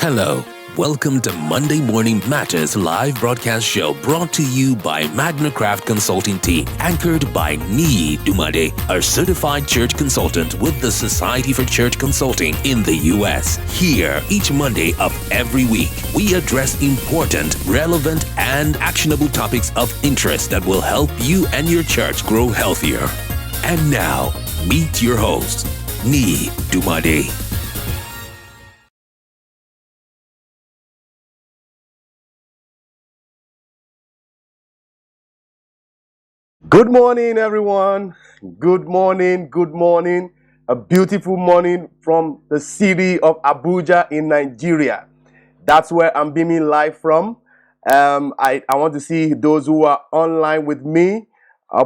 Hello, welcome to Monday Morning Matters live broadcast show brought to you by Magnicraft Consulting team, anchored by Niyi Dunmade, a certified church consultant with the Society for Church Consulting in the U.S. Here, each Monday of every week, we address important, relevant, and actionable topics of interest that will help you and your church grow healthier. And now, meet your host, Niyi Dunmade. Good morning, everyone. Good morning. Good morning. A beautiful morning from the city of Abuja in Nigeria. That's where I'm beaming live from. I want to see those who are online with me.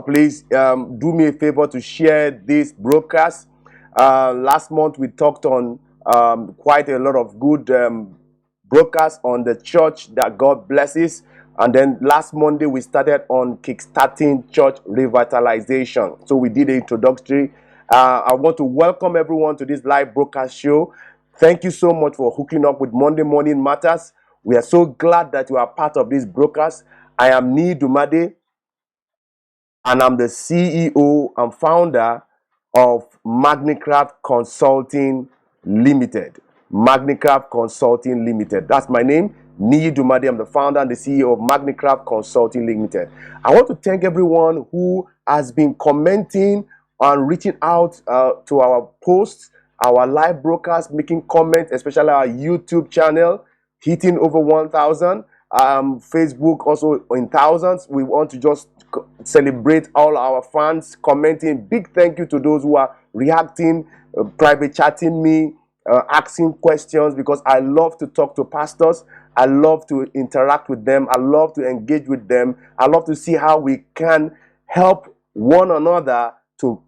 Please do me a favor to share this broadcast. Last month we talked on quite a lot of good broadcasts on the church that God blesses. And then last Monday, we started on kickstarting church revitalization. So we did the introductory. I want to welcome everyone to this live broadcast show. Thank you so much for hooking up with Monday Morning Matters. We are so glad that you are part of this broadcast. I am Niyi Dunmade, and I'm the CEO and founder of Magnicraft Consulting Limited. Magnicraft Consulting Limited. That's my name, Niyi Dunmade. I'm the founder and the CEO of Magnicraft Consulting Limited. I want to thank everyone who has been commenting and reaching out to our posts, our live broadcasts, making comments, especially our YouTube channel, hitting over 1,000. Facebook also in thousands. We want to just celebrate all our fans commenting. Big thank you to those who are reacting, private chatting me, asking questions, because I love to talk to pastors. I love to interact with them. I love to engage with them. I love to see how we can help one another to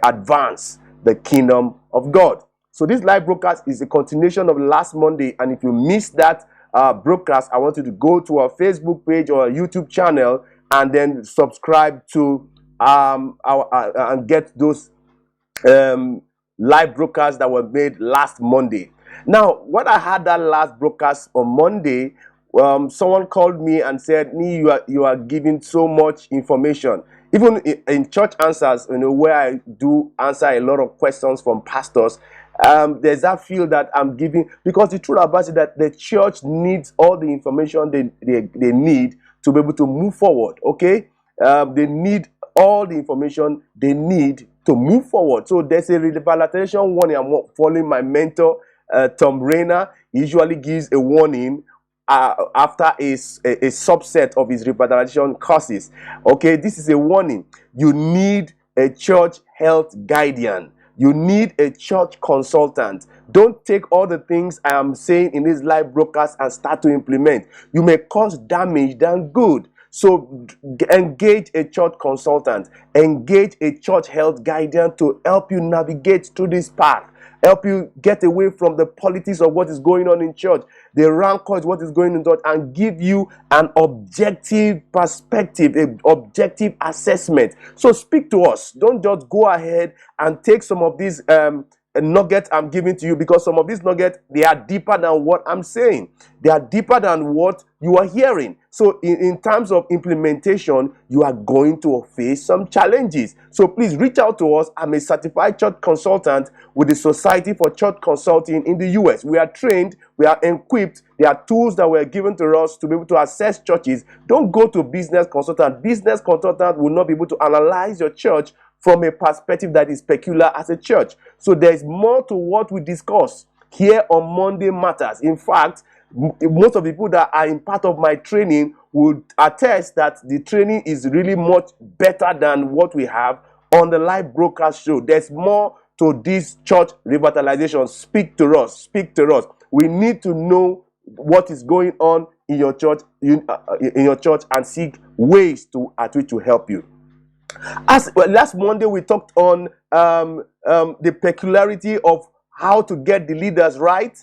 advance the kingdom of God. So this live broadcast is a continuation of last Monday, and if you missed that broadcast, I want you to go to our Facebook page or our YouTube channel and then subscribe to and get those live broadcasts that were made last Monday. Now, when I had that last broadcast on Monday, someone called me and said, "Nee, you are giving so much information." Even in church answers, where I do answer a lot of questions from pastors, there's that feel that I'm giving, because the truth about it is that the church needs all the information they need to be able to move forward. Okay, they need all the information they need to move forward. So there's a revitalization warning. I'm following my mentor, Tom Rayner. He usually gives a warning after a subset of his revitalization courses. Okay, this is a warning. You need a church health guardian. You need a church consultant. Don't take all the things I am saying in this live broadcast and start to implement. You may cause damage than good. So engage a church consultant, engage a church health guardian to help you navigate through this path, help you get away from the politics of what is going on in church, the rancor is what is going on in church, and give you an objective perspective, an objective assessment. So speak to us. Don't just go ahead and take some of these nuggets I'm giving to you, because some of these nuggets, they are deeper than what I'm saying. They are deeper than what you are hearing. So in terms of implementation, you are going to face some challenges. So please reach out to us. I'm a certified church consultant with the Society for Church Consulting in the US. We are trained, we are equipped. There are tools that were given to us to be able to assess churches. Don't go to business consultant. Business consultant will not be able to analyze your church from a perspective that is peculiar as a church. So there is more to what we discuss here on Monday Matters. In fact, most of the people that are in part of my training would attest that the training is really much better than what we have on the live broadcast show. There's more to this church revitalization. Speak to us. Speak to us. We need to know what is going on in your church, and seek ways at which to help you. As well, last Monday we talked on the peculiarity of how to get the leaders right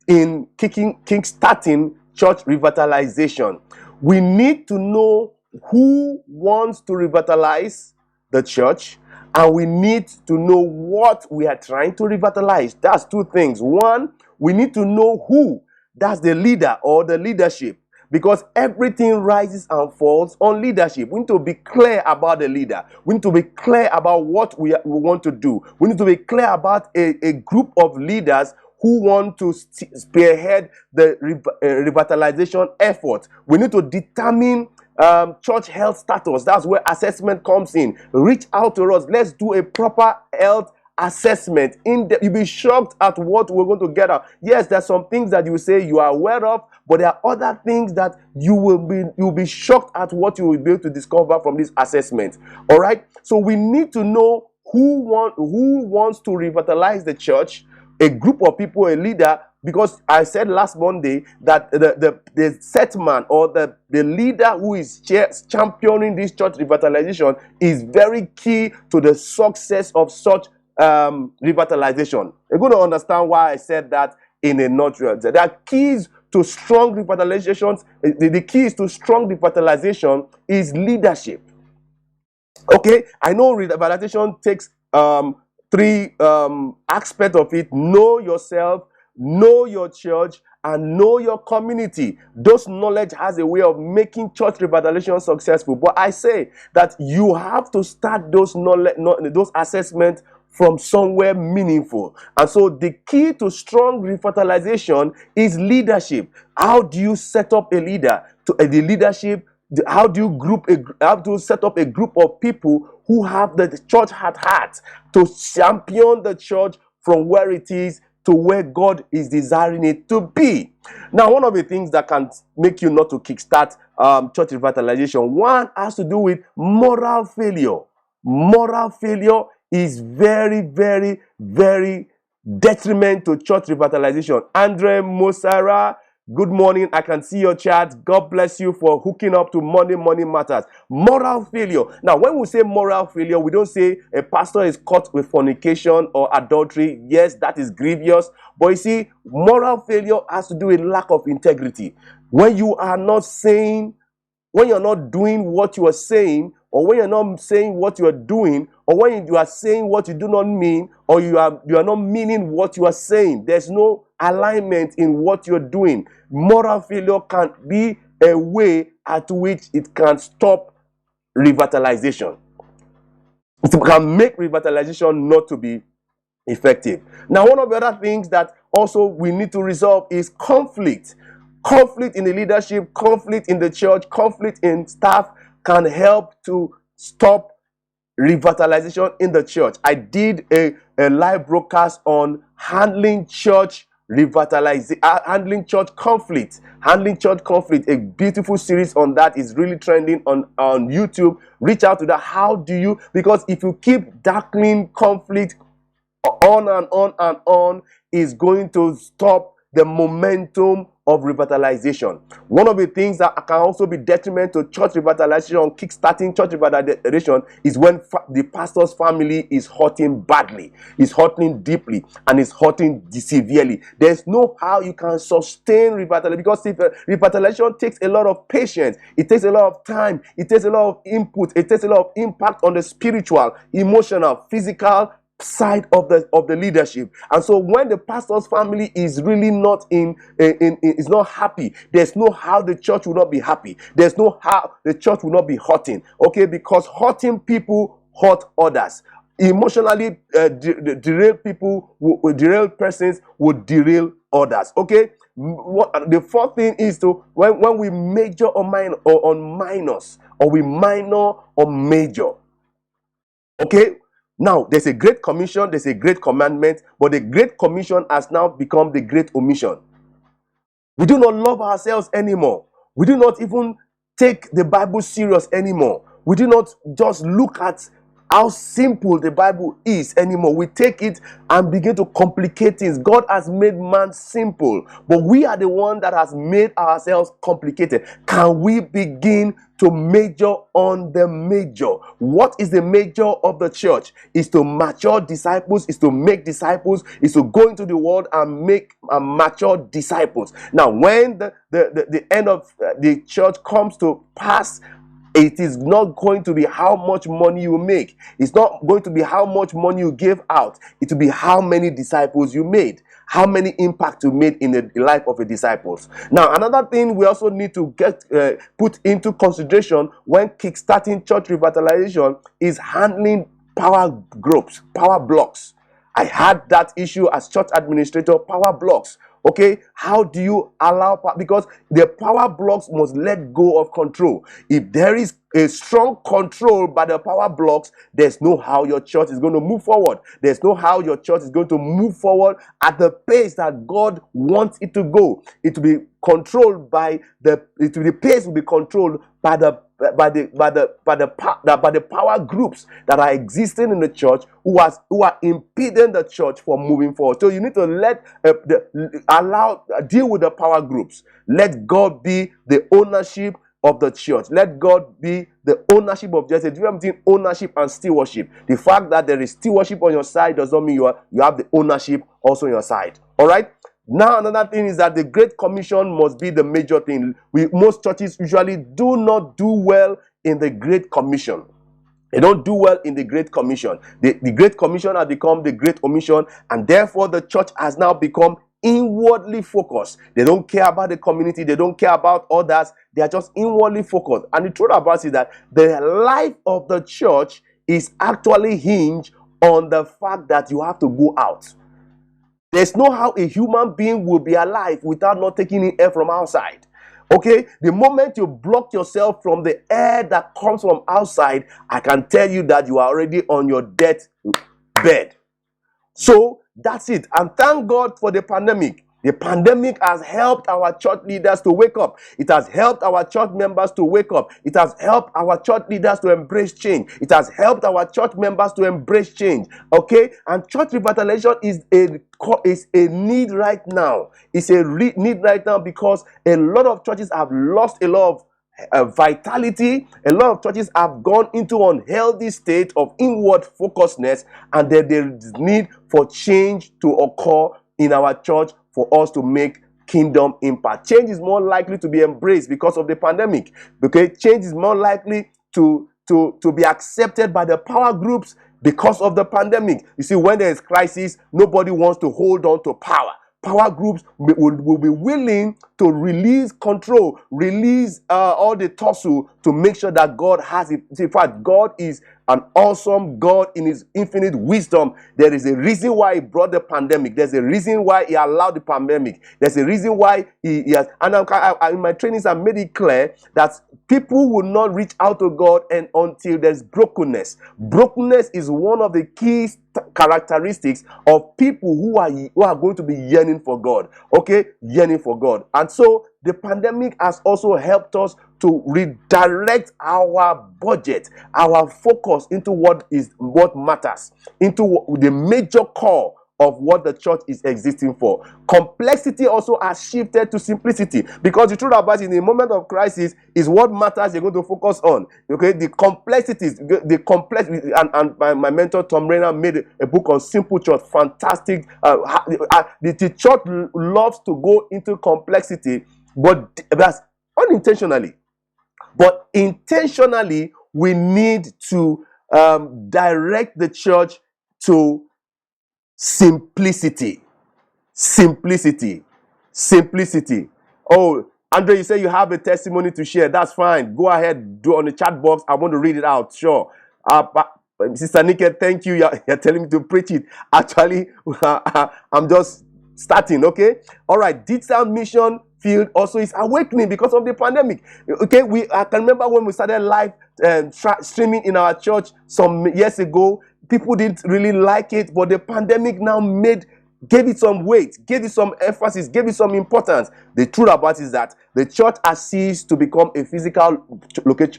in kickstarting church revitalization. We need to know who wants to revitalize the church, and we need to know what we are trying to revitalize. That's two things. One, we need to know who. That's the leader or the leadership. Because everything rises and falls on leadership. We need to be clear about the leader. We need to be clear about what we want to do. We need to be clear about a group of leaders who want to spearhead the revitalization effort. We need to determine church health status. That's where assessment comes in. Reach out to us. Let's do a proper health assessment. You'll be shocked at what we're going to get out. Yes, there's some things that you say you are aware of, but there are other things that you'll be shocked at what you will be able to discover from this assessment. All right. So we need to know who wants to revitalize the church, a group of people, a leader. Because I said last Monday that the set man or the leader who is championing this church revitalization is very key to the success of such revitalization. You're going to understand why I said that in a nutshell. There are keys to strong revitalizations. The keys to strong revitalization is leadership. Okay, I know revitalization takes three aspects of it: know yourself, know your church, and know your community. Those knowledge has a way of making church revitalization successful. But I say that you have to start those knowledge, those assessments from somewhere meaningful. And so the key to strong revitalization is leadership. How do you set up a leader? The leadership, how do you set up a group of people who have the church at heart to champion the church from where it is to where God is desiring it to be? Now, one of the things that can make you not to kickstart church revitalization, one has to do with moral failure. Moral failure is very, very, very detriment to church revitalization. Andre Mosara, good morning. I can see your chat. God bless you for hooking up to Monday Morning Matters. Moral failure. Now, when we say moral failure, we don't say a pastor is caught with fornication or adultery. Yes, that is grievous. But you see, moral failure has to do with lack of integrity. When you are not saying, when you're not doing what you are saying, or when you're not saying what you are doing, or when you are saying what you do not mean, or you are not meaning what you are saying, there's no alignment in what you're doing. Moral failure can be a way at which it can stop revitalization. It can make revitalization not to be effective. Now, one of the other things that also we need to resolve is conflict. Conflict in the leadership, conflict in the church, conflict in staff can help to stop revitalization in the church. I did a live broadcast on handling church revitalization, handling church conflict, a beautiful series on that is really trending on YouTube. Reach out to that. How do you, because if you keep darkening conflict on and on and on, is going to stop the momentum of revitalization. One of the things that can also be detriment to church revitalization, kickstarting church revitalization, is when the pastor's family is hurting badly, is hurting deeply, and is hurting severely. There's no how you can sustain revitalization, because revitalization takes a lot of patience, it takes a lot of time, it takes a lot of input, it takes a lot of impact on the spiritual, emotional, physical side of the leadership. And so when the pastor's family is really not is not happy, there's no how the church will not be happy, there's no how the church will not be hurting. Okay, because hurting people hurt others. Emotionally derailed people, derailed persons will derail others. Okay, the fourth thing is to when we major on minors, or we minor on major. Okay, now there's a great commission, there's a great commandment, but the great commission has now become the great omission. We do not love ourselves anymore. We do not even take the Bible serious anymore. We do not just look at how simple the Bible is anymore. We take it and begin to complicate things. God has made man simple, but we are the one that has made ourselves complicated. Can we begin to major on the major? What is the major of the church? Is to mature disciples, is to make disciples, is to go into the world and make mature disciples. Now, when the end of the church comes to pass, it is not going to be how much money you make. It's not going to be how much money you give out. It will be how many disciples you made, how many impact you made in the life of the disciples. Now, another thing we also need to get put into consideration when kickstarting church revitalization is handling power groups, power blocks. I had that issue as church administrator, power blocks. Okay, how do you allow, because the power blocks must let go of control. If there is a strong control by the power blocks, there's no how your church is going to move forward. There's no how your church is going to move forward at the pace that God wants it to go. It will be controlled by the pace will be controlled by the power groups that are existing in the church who are impeding the church from moving forward. So you need to deal with the power groups. Let God be the ownership of the church. Let God be the ownership of just. There's a difference between ownership and stewardship. The fact that there is stewardship on your side does not mean you have the ownership also on your side. All right. Now another thing is that the Great Commission must be the major thing. Most churches usually do not do well in the Great Commission. They don't do well in the Great Commission. The Great Commission has become the Great Omission, and therefore the church has now become inwardly focused. They don't care about the community. They don't care about others. They are just inwardly focused. And the truth about it is that the life of the church is actually hinged on the fact that you have to go out. There's no how a human being will be alive without not taking in air from outside. Okay, the moment you block yourself from the air that comes from outside, I can tell you that you are already on your death bed. So that's it. And thank God for the pandemic. The pandemic has helped our church leaders to wake up. It has helped our church members to wake up. It has helped our church leaders to embrace change. It has helped our church members to embrace change. Okay? And church revitalization is a need right now. It's a need right now because a lot of churches have lost a lot of vitality. A lot of churches have gone into unhealthy state of inward focusedness, and there is need for change to occur in our church for us to make kingdom impact. Change is more likely to be embraced because of the pandemic. Okay, change is more likely to be accepted by the power groups because of the pandemic. You see, when there is crisis, nobody wants to hold on to power. Power groups will be willing to release control, release all the tussle to make sure that God has it. In fact, God is an awesome God in his infinite wisdom. There is a reason why he brought the pandemic. There's a reason why he allowed the pandemic. There's a reason why he has. And in my trainings, I made it clear that people will not reach out to God until there's brokenness. Brokenness is one of the key characteristics of people who are going to be yearning for God. Okay, yearning for God. And so the pandemic has also helped us to redirect our budget, our focus into what matters, into the major core of what the church is existing for. Complexity also has shifted to simplicity, because the truth about it, in a moment of crisis, is what matters you're going to focus on. Okay, the complexities, and my mentor Tom Rainer made a book on simple church. Fantastic. The church loves to go into complexity, but that's unintentionally. But intentionally, we need to direct the church to simplicity. Simplicity. Oh, Andre, you say you have a testimony to share. That's fine. Go ahead, do it on the chat box. I want to read it out. Sure. Sister Nika, thank you. You're telling me to preach it. Actually, I'm just starting. Okay. All right. Digital mission field also is awakening because of the pandemic. Okay. I can remember when we started live streaming in our church some years ago. People didn't really like it, but the pandemic now gave it some weight, gave it some emphasis, gave it some importance. The truth about it is that the church has ceased to become a physical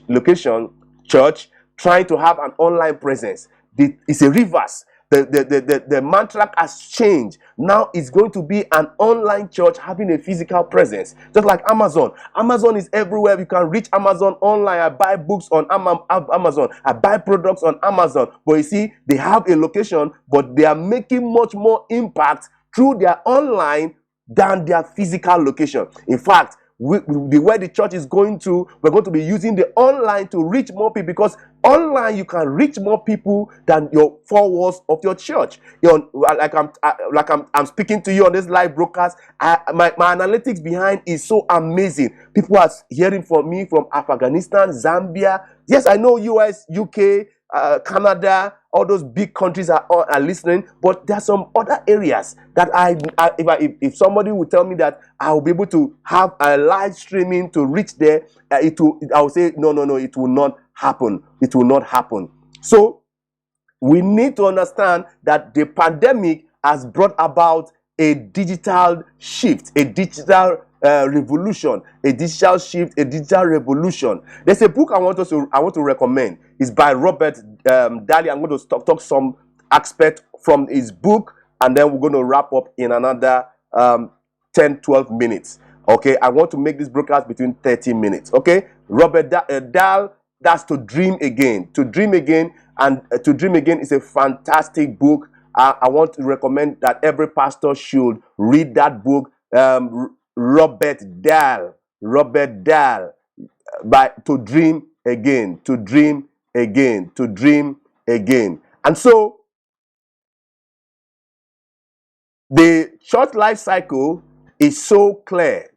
location church trying to have an online presence. It's a reverse. The mantra has changed. Now it's going to be an online church having a physical presence. Just like Amazon. Amazon is everywhere. You can reach Amazon online. I buy books on Amazon. I buy products on Amazon. But you see, they have a location, but they are making much more impact through their online than their physical location. In fact, the way the church is we're going to be using the online to reach more people, because online you can reach more people than your four walls of your church. I'm speaking to you on this live broadcast. My analytics behind is so amazing. People are hearing from me from Afghanistan, Zambia. Yes, I know US, UK, Canada, all those big countries are listening, but there are some other areas that if somebody would tell me that I will be able to have a live streaming to reach there, I will say no, it will not happen. It will not happen. So we need to understand that the pandemic has brought about a digital shift, a digital revolution, a digital shift, a digital revolution. There's a book I want to recommend. It's by Robert Daly. I'm going to talk some aspect from his book, and then we're going to wrap up in another 10-12 minutes. Okay, I want to make this broadcast between 30 minutes. Okay, Dahl, that's To Dream Again. To Dream Again, and To Dream Again is a fantastic book. I want to recommend that every pastor should read that book. Robert Dahl, by To Dream Again, To Dream Again, To Dream Again. And so the church life cycle is so clear.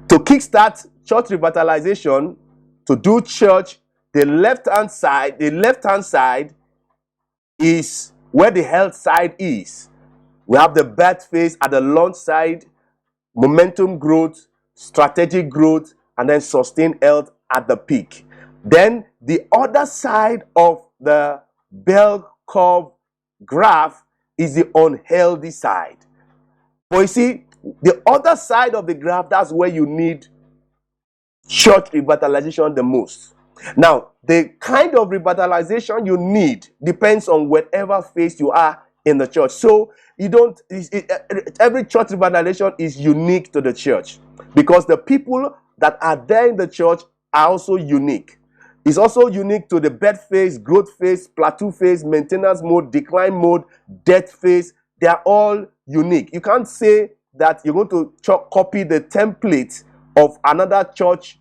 To kickstart church revitalization, to do church, the left-hand side is where the health side is. We have the birth phase at the launch side, momentum growth, strategic growth, and then sustained health at the peak. Then the other side of the bell curve graph is the unhealthy side. But you see, the other side of the graph, that's where you need church revitalization the most. Now, the kind of revitalization you need depends on whatever phase you are in the church. So every church revitalization is unique to the church, because the people that are there in the church are also unique. It's also unique to the birth phase, growth phase, plateau phase, maintenance mode, decline mode, death phase. They are all unique. You can't say that you're going to copy the template of another church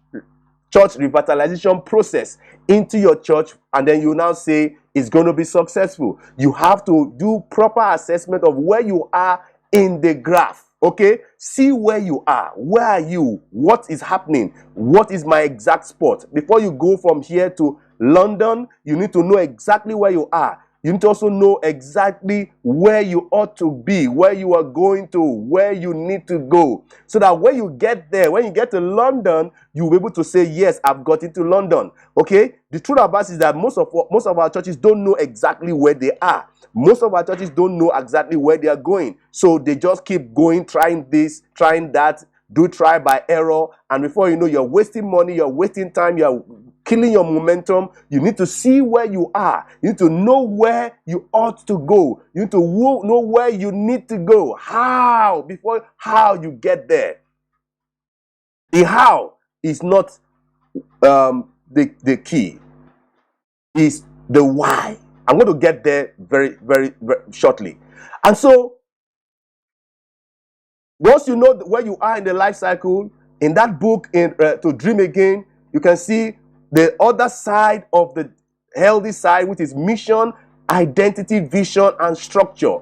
revitalization process into your church and then you now say it's going to be successful. You have to do proper assessment of where you are in the graph. Okay, see where you are. Where are you? What is happening? What is my exact spot? Before you go from here to London, you need to know exactly where you are. You need to also know exactly where you ought to be, where you are going to, where you need to go. So that when you get there, when you get to London, you'll be able to say, yes, I've got into London. Okay? The truth about it is that most of our churches don't know exactly where they are. Most of our churches don't know exactly where they are going. So they just keep going, trying this, trying that, do try by error. And before you know, you're wasting money, you're wasting time, you're killing your momentum. You need to see where you are. You need to know where you ought to go. You need to know where you need to go. How you get there. The how is not the key. Is the why. I'm going to get there very, very, very shortly. And so, once you know where you are in the life cycle, in that book, To Dream Again, you can see the other side of the healthy side, which is mission, identity, vision, and structure.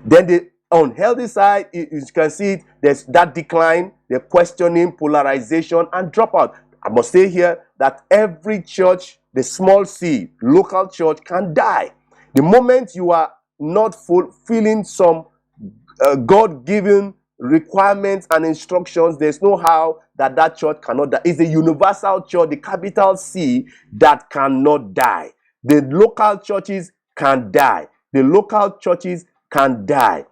Then the unhealthy side, you can see it, there's that decline, the questioning, polarization, and dropout. I must say here that every church, the small c, local church, can die. The moment you are not fulfilling some God-given requirements and instructions, there's no how that church cannot die. It's a universal church, the capital C, that cannot die. The local churches can die. The local churches can die.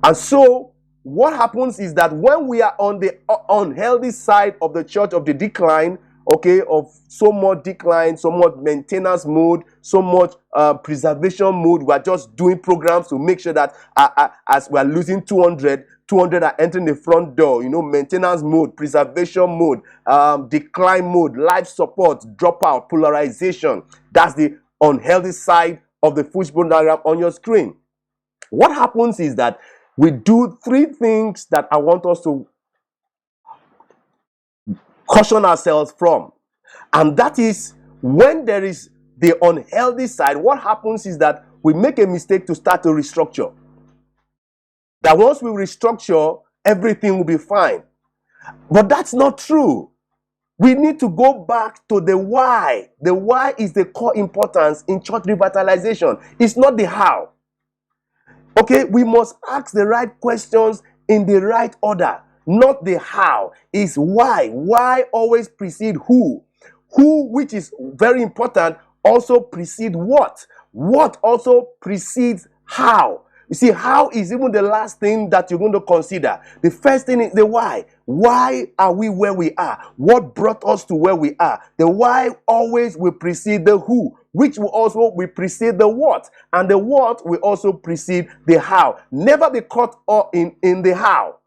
And so what happens is that when we are on the unhealthy side of the church of the decline, okay, of so much decline, so much maintenance mode, so much preservation mode, we are just doing programs to make sure that as we are losing 200 are entering the front door. Maintenance mode, preservation mode, decline mode, life support, dropout, polarization. That's the unhealthy side of the fishbone diagram on your screen. What happens is that we do three things that I want us to caution ourselves from. And that is, when there is the unhealthy side, what happens is that we make a mistake to start to restructure. That once we restructure, everything will be fine. But that's not true. We need to go back to the why. The why is the core importance in church revitalization. It's not the how. Okay, we must ask the right questions in the right order, not the how. It's why. Why always precede who. Who, which is very important, also precedes what. What also precedes how. You see, how is even the last thing that you're going to consider. The first thing is the why. Why are we where we are? What brought us to where we are? The why always will precede the who, which will also precede the what. And the what will also precede the how. Never be caught up in the how.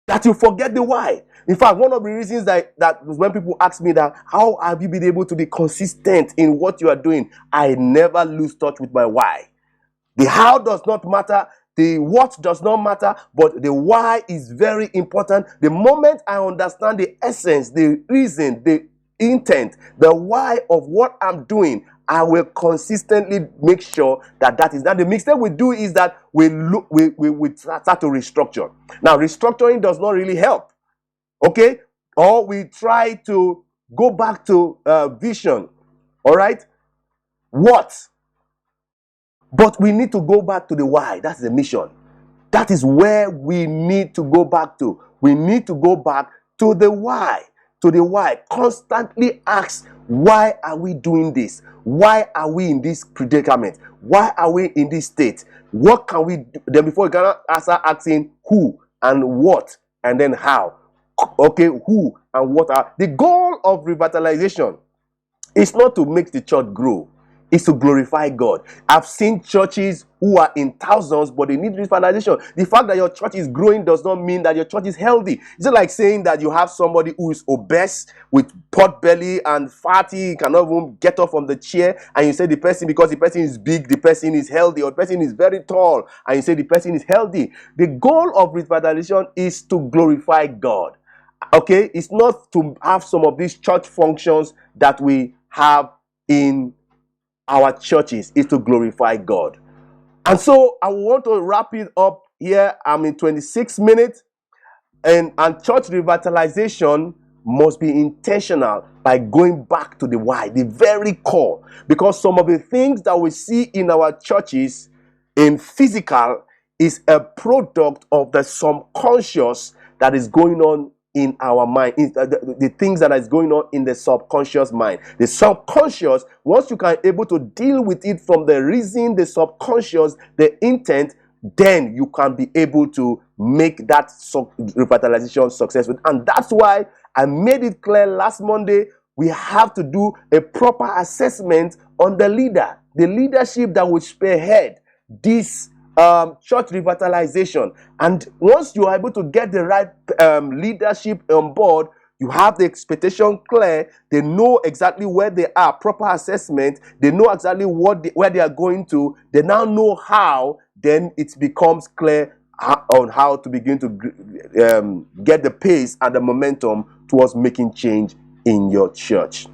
that you forget the why. In fact, one of the reasons that when people ask me that, how have you been able to be consistent in what you are doing? I never lose touch with my why. The how does not matter. The what does not matter, but the why is very important. The moment I understand the essence, the reason, the intent, the why of what I'm doing, I will consistently make sure that is that. The mistake we do is that we start to restructure. Now, restructuring does not really help, okay? Or we try to go back to vision, all right? What? But we need to go back to the why. That's the mission. That is where we need to go back to. We need to go back to the why. To the why. Constantly ask, why are we doing this? Why are we in this predicament? Why are we in this state? What can we do? Then before you can start asking who and what and then how. Okay, who and what are. The goal of revitalization is not to make the church grow. Is to glorify God. I've seen churches who are in thousands, but they need revitalization. The fact that your church is growing does not mean that your church is healthy. It's like saying that you have somebody who is obese with pot belly and fatty, cannot even get up from the chair, and you say the person, because the person is big, the person is healthy, or the person is very tall, and you say the person is healthy. The goal of revitalization is to glorify God. Okay, it's not to have some of these church functions that we have in our churches, is to glorify God. And so I want to wrap it up here. I'm in 26 minutes, and church revitalization must be intentional by going back to the why, the very core, because some of the things that we see in our churches in physical is a product of the subconscious that is going on in our mind, the things that is going on in the subconscious mind. The subconscious, once you can able to deal with it from the reason, the subconscious, the intent, then you can be able to make that revitalization successful. And that's why I made it clear last Monday, we have to do a proper assessment on the leader, the leadership that will spearhead this church revitalization. And once you are able to get the right leadership on board, you have the expectation clear. They know exactly where they are, proper assessment. They know exactly where they are going to. They now know how. Then it becomes clear on how to begin to get the pace and the momentum towards making change in your church.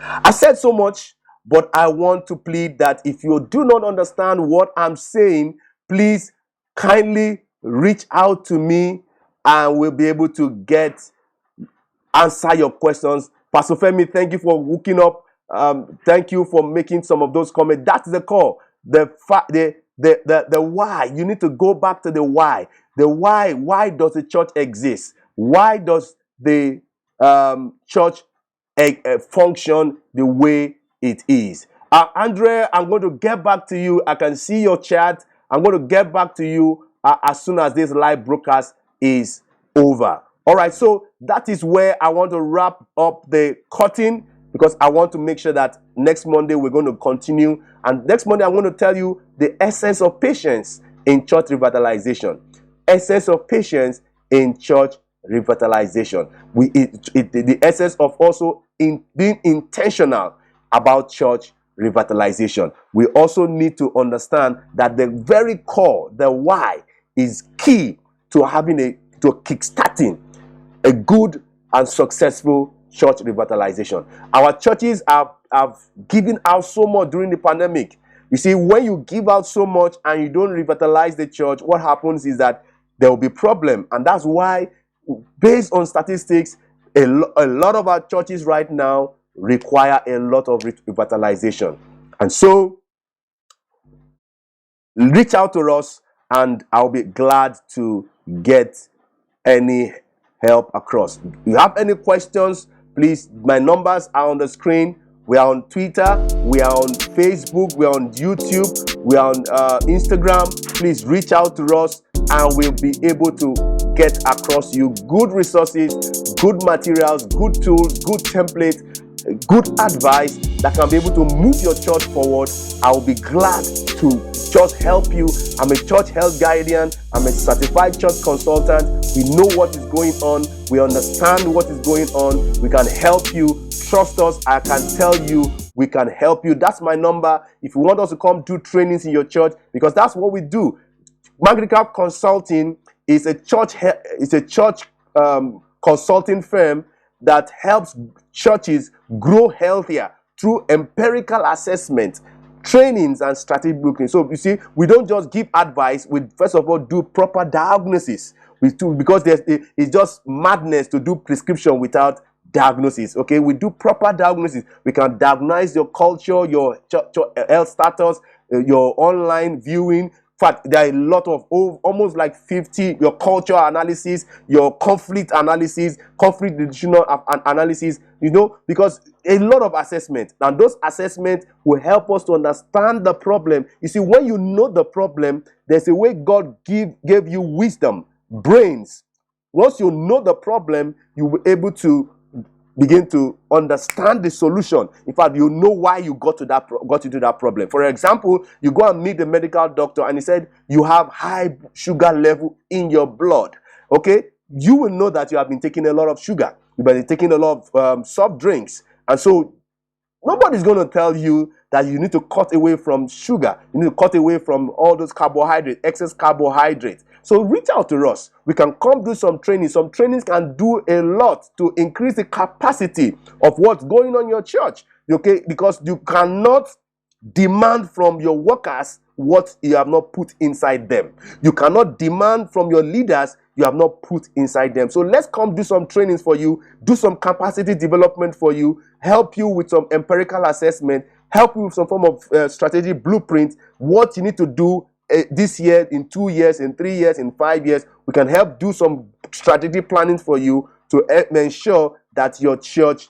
I said so much, but I want to plead that if you do not understand what I'm saying, please kindly reach out to me and we'll be able to answer your questions. Pastor Femi, thank you for hooking up. Thank you for making some of those comments. That's the core. The why. You need to go back to the why. The why. Why does the church exist? Why does the church function the way it is? Andre, I'm going to get back to you. I can see your chat. I'm going to get back to you as soon as this live broadcast is over. All right, so that is where I want to wrap up the curtain, because I want to make sure that next Monday we're going to continue. And next Monday I'm going to tell you the essence of patience in church revitalization. Essence of patience in church revitalization. The essence of also in being intentional about church revitalization. We also need to understand that the very core, the why, is key to kickstarting a good and successful church revitalization. Our churches have given out so much during the pandemic. You see, when you give out so much and you don't revitalize the church, what happens is that there will be problem. And that's why, based on statistics, a lot of our churches right now require a lot of revitalization. And so, reach out to us and I'll be glad to get any help across. If you have any questions, please, my numbers are on the screen. We are on Twitter, we are on Facebook, we are on YouTube, we are on Instagram. Please reach out to us and we'll be able to get across you good resources, good materials, good tools, good templates, good advice that can be able to move your church forward, I will be glad to just help you. I'm a church health guardian. I'm a certified church consultant. We know what is going on. We understand what is going on. We can help you. Trust us. I can tell you we can help you. That's my number. If you want us to come do trainings in your church, because that's what we do. Magnicraft Consulting is a church consulting firm that helps churches grow healthier through empirical assessment, trainings, and strategic blueprint. So you see, we don't just give advice. We first of all do proper diagnosis. We do, because it's just madness to do prescription without diagnosis. Okay, we do proper diagnosis. We can diagnose your culture, your health status, your online viewing. In fact, there are a lot of almost like 50, your culture analysis, your conflict analysis, conflict decisional analysis, because a lot of assessment, and those assessments will help us to understand the problem. You see, when you know the problem, there's a way God gave you wisdom, brains. Once you know the problem, you'll be able to begin to understand the solution. In fact, you know why you got into that problem. For example, you go and meet the medical doctor and he said you have high sugar level in your blood. Okay, you will know that you have been taking a lot of sugar. You've been taking a lot of soft drinks, and so nobody's going to tell you that you need to cut away from sugar. You need to cut away from all those carbohydrates, excess carbohydrates. So reach out to us. We can come do some training. Some trainings can do a lot to increase the capacity of what's going on in your church. Okay, because you cannot demand from your workers what you have not put inside them. You cannot demand from your leaders you have not put inside them. So let's come do some trainings for you, do some capacity development for you, help you with some empirical assessment, help you with some form of strategic blueprint, what you need to do this year, in 2 years, in 3 years, in 5 years. We can help do some strategic planning for you to ensure that your church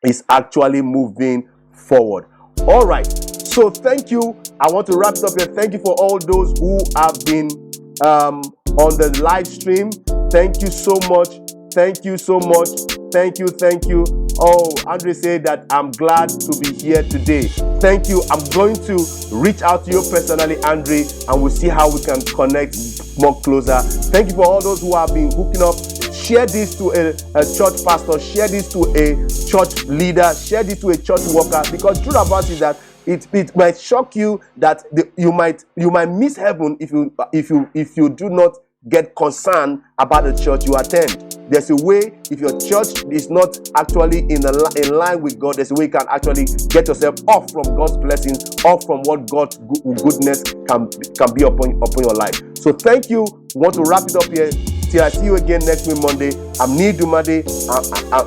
is actually moving forward. All right. So thank you. I want to wrap it up here. Thank you for all those who have been on the live stream. Thank you so much. Thank you so much. Thank you. Thank you. Oh, Andre said that I'm glad to be here today. Thank you. I'm going to reach out to you personally, Andre, and we'll see how we can connect more closer. Thank you for all those who have been hooking up. Share this to a church pastor. Share this to a church leader. Share this to a church worker. Because the truth about it is that it might shock you that you might miss heaven if you do not get concerned about the church you attend. There's a way, if your church is not actually in line with God, there's a way you can actually get yourself off from God's blessings, off from what God's goodness can be upon your life. So thank you. Want to wrap it up here. Till I see you again next week, Monday. I'm Niyi Dunmade.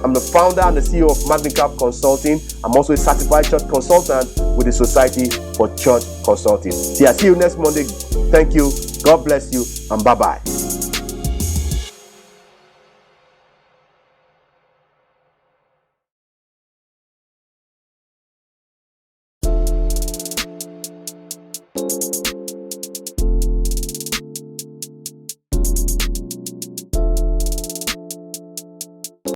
I'm the founder and the CEO of Magnicraft Consulting. I'm also a certified church consultant with the Society for Church Consulting. Till I see you next Monday. Thank you. God bless you, and bye-bye.